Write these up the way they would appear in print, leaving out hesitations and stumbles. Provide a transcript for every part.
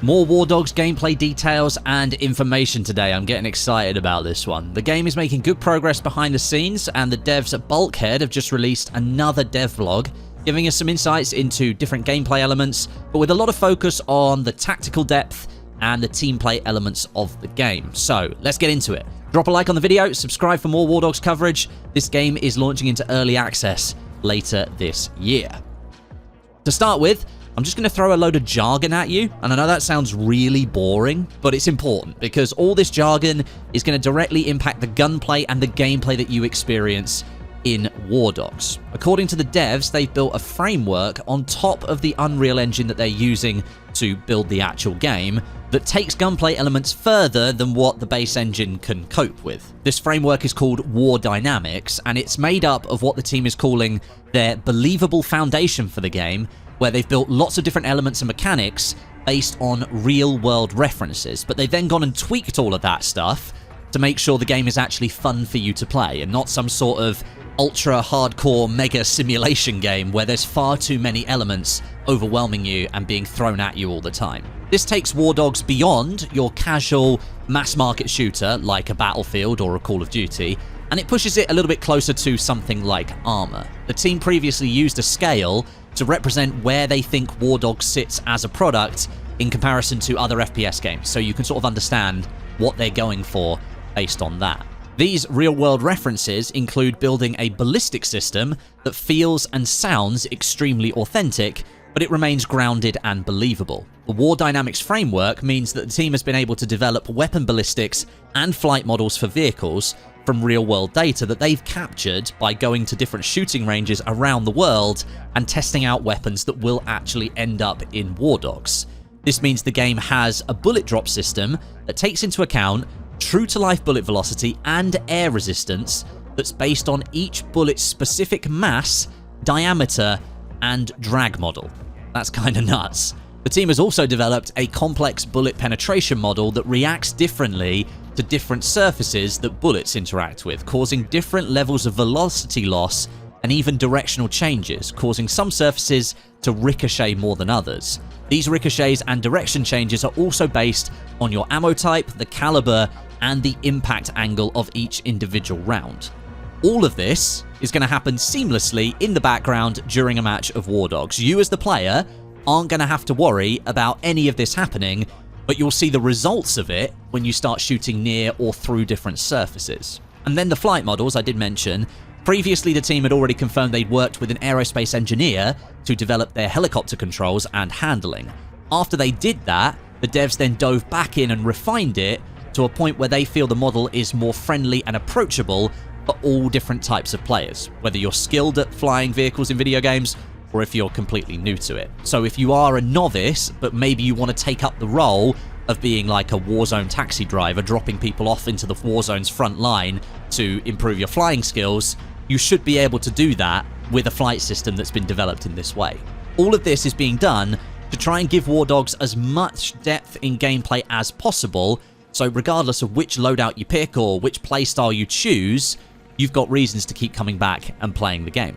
More WARDOGS gameplay details and information today. I'm getting excited about this one. The game is making good progress behind the scenes, and the devs at Bulkhead have just released another dev vlog, giving us some insights into different gameplay elements, but with a lot of focus on the tactical depth and the team play elements of the game. So let's get into it. Drop a like on the video, subscribe for more WARDOGS coverage. This game is launching into early access later this year. To start with, I'm just going to throw a load of jargon at you, and I know that sounds really boring, but it's important because all this jargon is going to directly impact the gunplay and the gameplay that you experience in WARDOGS. According to the devs, they've built a framework on top of the Unreal Engine that they're using to build the actual game that takes gunplay elements further than what the base engine can cope with. This framework is called WARDOGS, and it's made up of what the team is calling their believable foundation for the game, where they've built lots of different elements and mechanics based on real-world references. But they've then gone and tweaked all of that stuff to make sure the game is actually fun for you to play and not some sort of ultra-hardcore mega simulation game where there's far too many elements overwhelming you and being thrown at you all the time. This takes WARDOGS beyond your casual mass-market shooter like a Battlefield or a Call of Duty, and it pushes it a little bit closer to something like Armor. The team previously used a scale to represent where they think WARDOGS sits as a product in comparison to other FPS games, so you can sort of understand what they're going for based on that. These real-world references include building a ballistic system that feels and sounds extremely authentic, but it remains grounded and believable. The War Dynamics framework means that the team has been able to develop weapon ballistics and flight models for vehicles from real-world data that they've captured by going to different shooting ranges around the world and testing out weapons that will actually end up in WARDOGS. This means the game has a bullet drop system that takes into account true-to-life bullet velocity and air resistance that's based on each bullet's specific mass, diameter, and drag model. That's kind of nuts. The team has also developed a complex bullet penetration model that reacts differently to different surfaces that bullets interact with, causing different levels of velocity loss and even directional changes, causing some surfaces to ricochet more than others. These ricochets and direction changes are also based on your ammo type, the caliber, and the impact angle of each individual round. All of this is going to happen seamlessly in the background during a match of WARDOGS. You as the player aren't going to have to worry about any of this happening, but you'll see the results of it when you start shooting near or through different surfaces. And then the flight models I did mention. Previously, the team had already confirmed they'd worked with an aerospace engineer to develop their helicopter controls and handling. After they did that, the devs then dove back in and refined it to a point where they feel the model is more friendly and approachable for all different types of players, whether you're skilled at flying vehicles in video games or if you're completely new to it. So if you are a novice, but maybe you want to take up the role of being like a Warzone taxi driver, dropping people off into the Warzone's front line to improve your flying skills, you should be able to do that with a flight system that's been developed in this way. All of this is being done to try and give WARDOGS as much depth in gameplay as possible, so regardless of which loadout you pick or which playstyle you choose, you've got reasons to keep coming back and playing the game.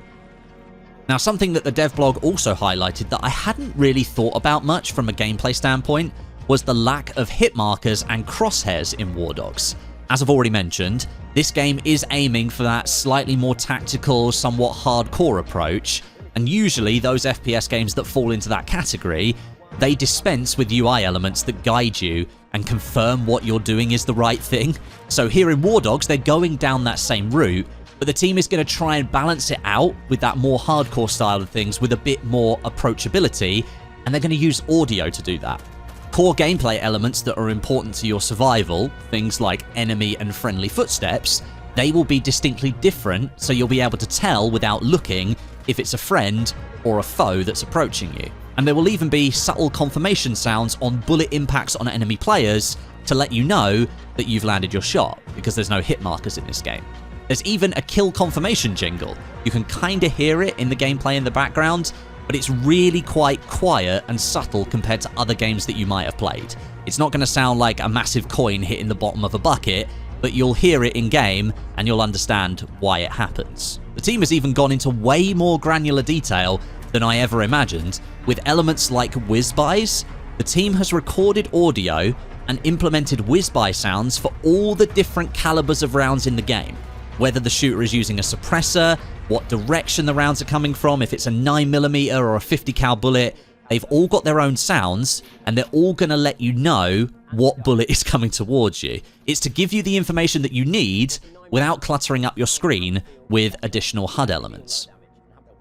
Now, something that the dev blog also highlighted that I hadn't really thought about much from a gameplay standpoint was the lack of hit markers and crosshairs in WARDOGS. As I've already mentioned, this game is aiming for that slightly more tactical, somewhat hardcore approach, and usually those FPS games that fall into that category, they dispense with UI elements that guide you and confirm what you're doing is the right thing. So here in WARDOGS, they're going down that same route, but the team is going to try and balance it out with that more hardcore style of things with a bit more approachability, and they're going to use audio to do that. Core gameplay elements that are important to your survival, things like enemy and friendly footsteps, they will be distinctly different, so you'll be able to tell without looking if it's a friend or a foe that's approaching you. And there will even be subtle confirmation sounds on bullet impacts on enemy players to let you know that you've landed your shot, because there's no hit markers in this game. There's even a kill confirmation jingle. You can kind of hear it in the gameplay in the background, but it's really quite quiet and subtle compared to other games that you might have played. It's not going to sound like a massive coin hitting the bottom of a bucket, but you'll hear it in-game and you'll understand why it happens. The team has even gone into way more granular detail than I ever imagined, with elements like whiz-bys The team has recorded audio and implemented whiz-by sounds for all the different calibers of rounds in the game. Whether the shooter is using a suppressor, what direction the rounds are coming from, if it's a 9mm or a 50 cal bullet, they've all got their own sounds, and they're all going to let you know what bullet is coming towards you. It's to give you the information that you need without cluttering up your screen with additional HUD elements.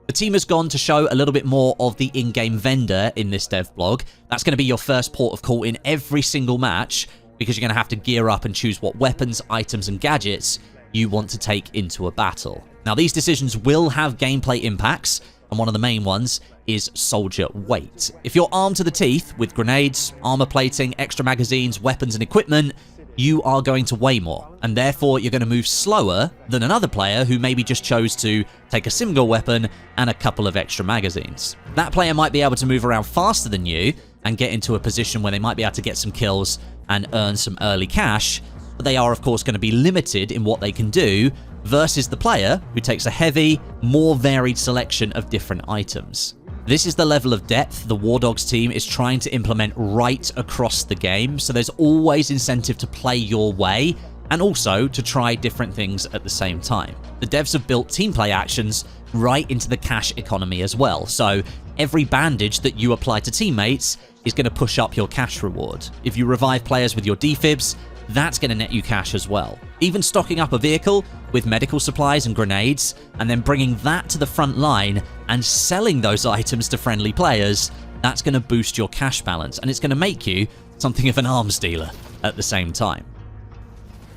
The team has gone to show a little bit more of the in-game vendor in this dev blog. That's going to be your first port of call in every single match, because you're going to have to gear up and choose what weapons, items, and gadgets you want to take into a battle. Now, these decisions will have gameplay impacts, and one of the main ones is soldier weight. If you're armed to the teeth with grenades, armor plating, extra magazines, weapons, and equipment, you are going to weigh more, and therefore you're going to move slower than another player who maybe just chose to take a single weapon and a couple of extra magazines. That player might be able to move around faster than you and get into a position where they might be able to get some kills and earn some early cash, but they are of course going to be limited in what they can do versus the player who takes a heavy, more varied selection of different items. This is the level of depth the WARDOGS team is trying to implement right across the game, so there's always incentive to play your way and also to try different things at the same time. The devs have built team play actions right into the cash economy as well, so every bandage that you apply to teammates is going to push up your cash reward. If you revive players with your defibs, that's going to net you cash as well. Even stocking up a vehicle with medical supplies and grenades, and then bringing that to the front line and selling those items to friendly players, that's going to boost your cash balance, and it's going to make you something of an arms dealer at the same time.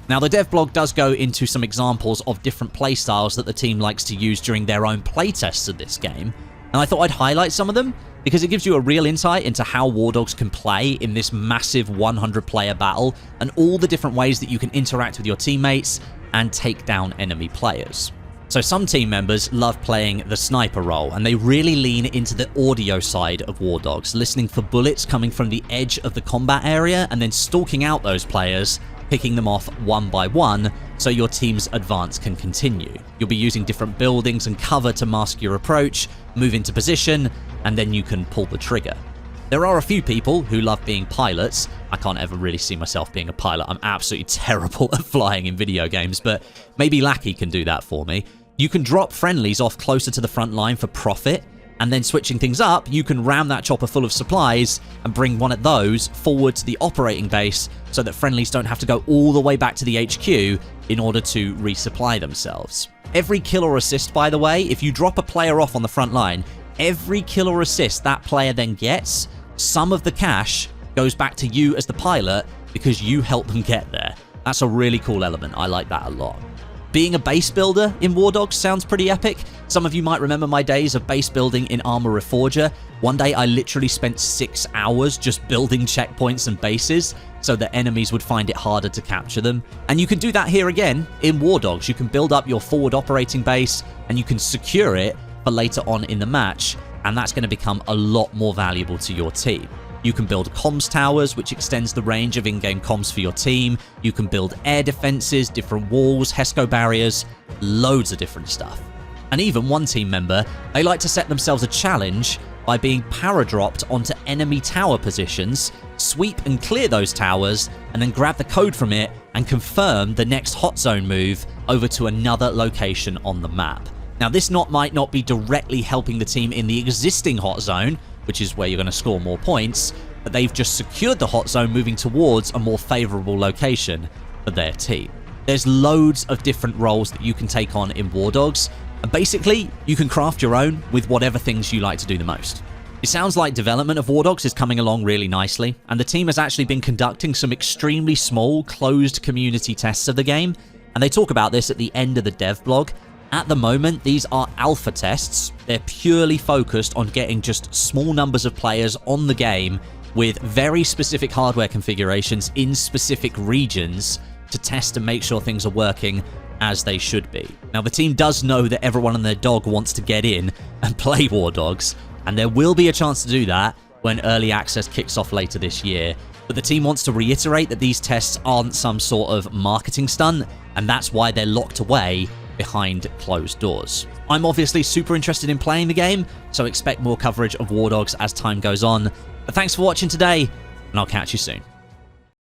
Now, the dev blog does go into some examples of different playstyles that the team likes to use during their own playtests of this game, and I thought I'd highlight some of them because it gives you a real insight into how WARDOGS can play in this massive 100-player battle and all the different ways that you can interact with your teammates and take down enemy players. So some team members love playing the sniper role, and they really lean into the audio side of WARDOGS, listening for bullets coming from the edge of the combat area and then stalking out those players, picking them off one by one so your team's advance can continue. You'll be using different buildings and cover to mask your approach, move into position, and then you can pull the trigger. There are a few people who love being pilots. I can't ever really see myself being a pilot. I'm absolutely terrible at flying in video games, but maybe Lackey can do that for me. You can drop friendlies off closer to the front line for profit, and then switching things up, you can ram that chopper full of supplies and bring one of those forward to the operating base so that friendlies don't have to go all the way back to the HQ in order to resupply themselves. Every kill or assist, by the way, if you drop a player off on the front line, every kill or assist that player then gets, some of the cash goes back to you as the pilot because you helped them get there. That's a really cool element. I like that a lot. Being a base builder in WARDOGS sounds pretty epic. Some of you might remember my days of base building in Arma Reforger. One day I literally spent 6 hours just building checkpoints and bases so that enemies would find it harder to capture them. And you can do that here again in WARDOGS. You can build up your forward operating base and you can secure it for later on in the match, and that's going to become a lot more valuable to your team. You can build comms towers, which extends the range of in-game comms for your team. You can build air defenses, different walls, HESCO barriers, loads of different stuff. And even one team member, they like to set themselves a challenge by being paradropped onto enemy tower positions, sweep and clear those towers, and then grab the code from it and confirm the next hot zone move over to another location on the map. Now, this might not be directly helping the team in the existing hot zone, which is where you're going to score more points, but they've just secured the hot zone, moving towards a more favorable location for their team. There's loads of different roles that you can take on in WARDOGS, and basically, you can craft your own with whatever things you like to do the most. It sounds like development of WARDOGS is coming along really nicely, and the team has actually been conducting some extremely small, closed community tests of the game, and they talk about this at the end of the dev blog. At the moment, these are alpha tests. They're purely focused on getting just small numbers of players on the game with very specific hardware configurations in specific regions to test and make sure things are working as they should be. Now, the team does know that everyone and their dog wants to get in and play WARDOGS, and there will be a chance to do that when early access kicks off later this year. But the team wants to reiterate that these tests aren't some sort of marketing stunt, and that's why they're locked away behind closed doors. I'm obviously super interested in playing the game, so expect more coverage of WARDOGS as time goes on, but But thanks for watching today, and I'll catch you soon.